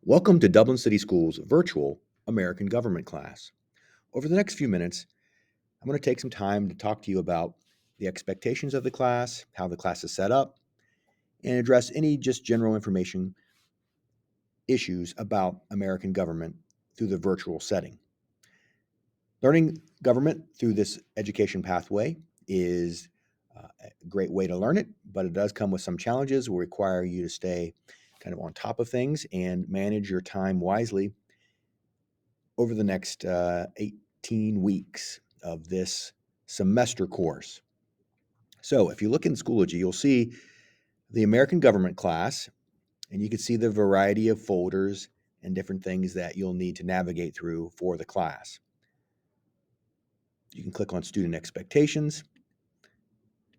Welcome to Dublin City Schools' virtual American Government class. Over the next few minutes, I'm going to take some time to talk to you about the expectations of the class, how the class is set up, and address any just general information issues about American government through the virtual setting. Learning government through this education pathway is a great way to learn it, but it does come with some challenges. Will require you to stay kind of on top of things and manage your time wisely over the next 18 weeks of this semester course. So if you look in Schoology, you'll see the American Government class, and you can see the variety of folders and different things that you'll need to navigate through for the class. You can click on Student Expectations,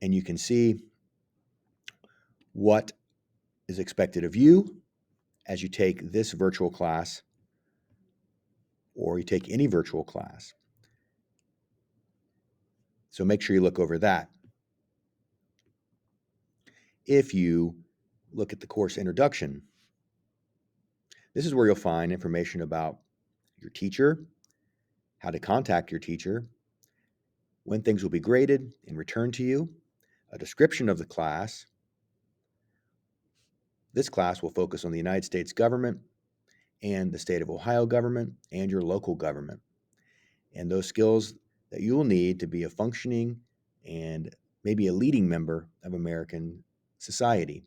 and you can see what is expected of you as you take this virtual class or you take any virtual class. So make sure you look over that. If you look at the course introduction, this is where you'll find information about your teacher, how to contact your teacher, when things will be graded and returned to you, a description of the class. This class will focus on the United States government and the state of Ohio government and your local government, and those skills that you will need to be a functioning and maybe a leading member of American society.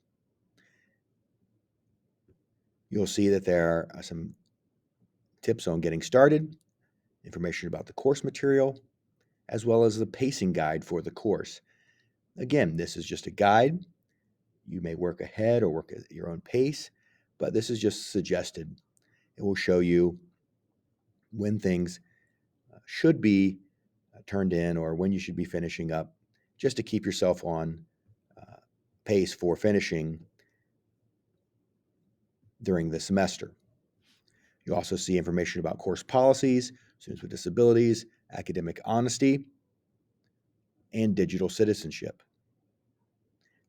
You'll see that there are some tips on getting started, information about the course material, as well as the pacing guide for the course. Again, this is just a guide. You may work ahead or work at your own pace, but this is just suggested. It will show you when things should be turned in or when you should be finishing up, just to keep yourself on pace for finishing during the semester. You also see information about course policies, students with disabilities, academic honesty, and digital citizenship.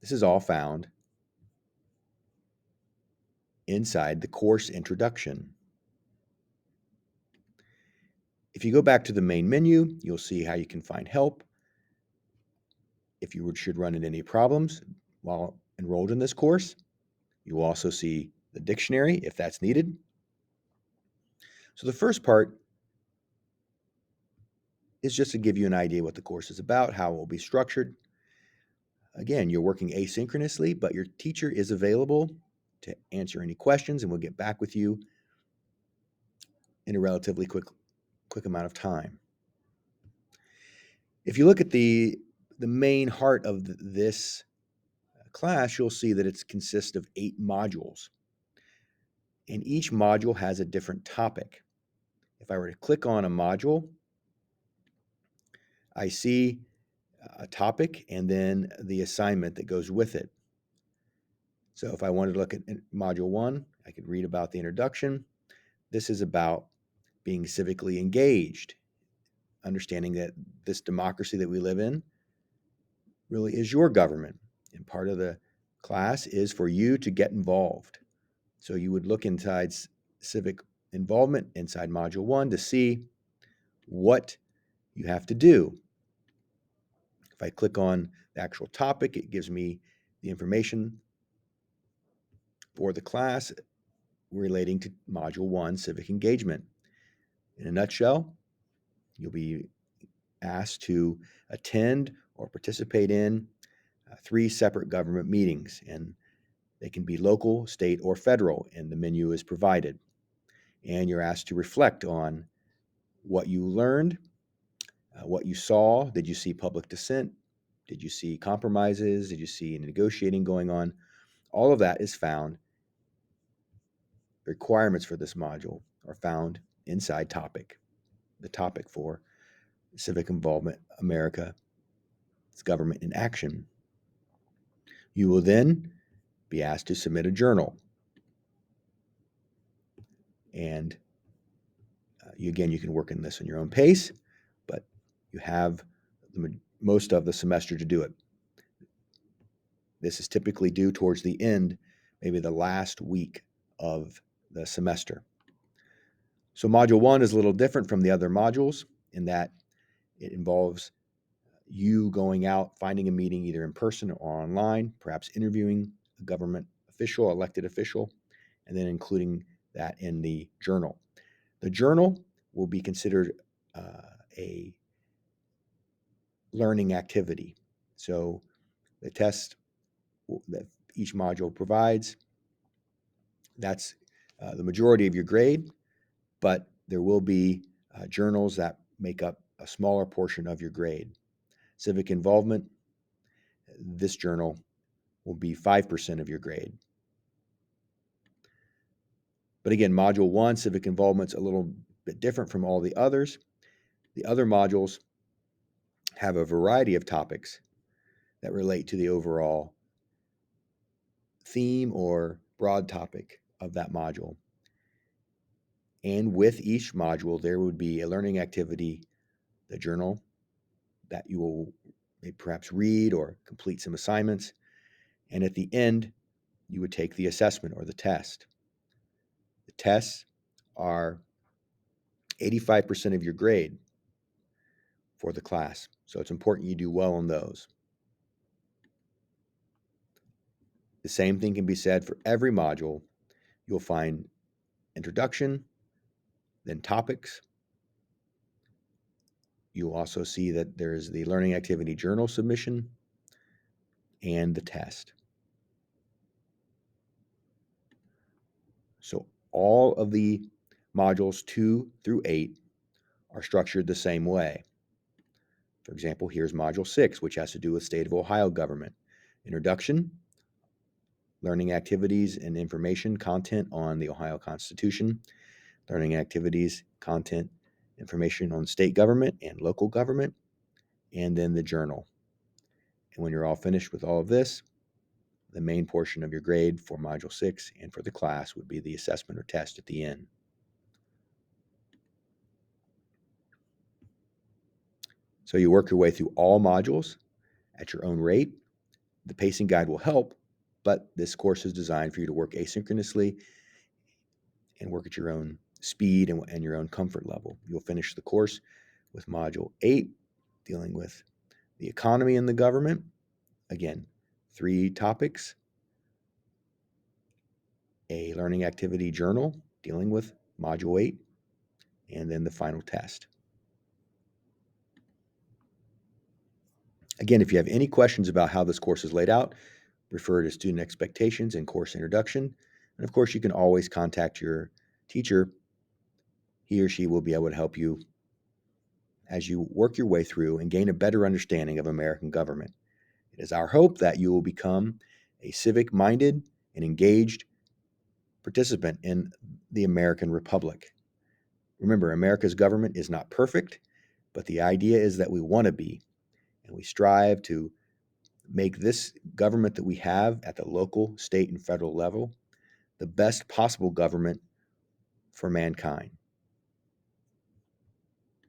This is all found inside the course introduction. If you go back to the main menu, you'll see how you can find help if you should run into any problems while enrolled in this course. You will also see the dictionary if that's needed. So the first part is just to give you an idea what the course is about, how it will be structured. Again, you're working asynchronously, but your teacher is available to answer any questions, and we'll get back with you in a relatively quick amount of time. If you look at the main heart of this class, you'll see that it consists of 8 modules, and each module has a different topic. If I were to click on a module, I see a topic and then the assignment that goes with it. So if I wanted to look at module 1, I could read about the introduction. This is about being civically engaged, understanding that this democracy that we live in really is your government. And part of the class is for you to get involved. So you would look inside Civic Involvement inside Module 1 to see what you have to do. If I click on the actual topic, it gives me the information for the class relating to Module 1, Civic Engagement. In a nutshell, you'll be asked to attend or participate in 3 separate government meetings, and they can be local, state, or federal, and the menu is provided. And you're asked to reflect on what you learned, what you saw. Did you see public dissent? Did you see compromises? Did you see negotiating going on? All of that is found. The requirements for this module are found inside topic, the topic for Civic Involvement America, it's government in action. You will then be asked to submit a journal. And you can work in this on your own pace, but you have most of the semester to do it. This is typically due towards the end, maybe the last week of the semester. So Module 1 is a little different from the other modules in that it involves you going out, finding a meeting either in person or online, perhaps interviewing a government official, elected official, and then including that in the journal. The journal will be considered a learning activity. So the test that each module provides, that's the majority of your grade, but there will be journals that make up a smaller portion of your grade. Civic Involvement, this journal will be 5% of your grade. But again, Module 1, Civic Involvement's a little bit different from all the others. The other modules have a variety of topics that relate to the overall theme or broad topic of that module. And with each module, there would be a learning activity, the journal, that you will perhaps read or complete some assignments. And at the end, you would take the assessment or the test. The tests are 85% of your grade for the class. So it's important you do well on those. The same thing can be said for every module. You'll find introduction, then topics. You'll also see that there's the learning activity journal submission and the test. So all of the modules 2 through 8 are structured the same way. For example, here's Module 6, which has to do with State of Ohio government. Introduction, learning activities and information, content on the Ohio Constitution, learning activities, content, information on state government and local government, and then the journal. And when you're all finished with all of this, the main portion of your grade for Module 6 and for the class would be the assessment or test at the end. So you work your way through all modules at your own rate. The pacing guide will help, but this course is designed for you to work asynchronously and work at your own speed and your own comfort level. You'll finish the course with Module 8, dealing with the economy and the government. Again, 3 topics, a learning activity journal dealing with Module 8, and then the final test. Again, if you have any questions about how this course is laid out, refer to student expectations and course introduction. And of course, you can always contact your teacher. He or she will be able to help you as you work your way through and gain a better understanding of American government. It is our hope that you will become a civic-minded and engaged participant in the American Republic. Remember, America's government is not perfect, but the idea is that we want to be, and we strive to make this government that we have at the local, state, and federal level the best possible government for mankind.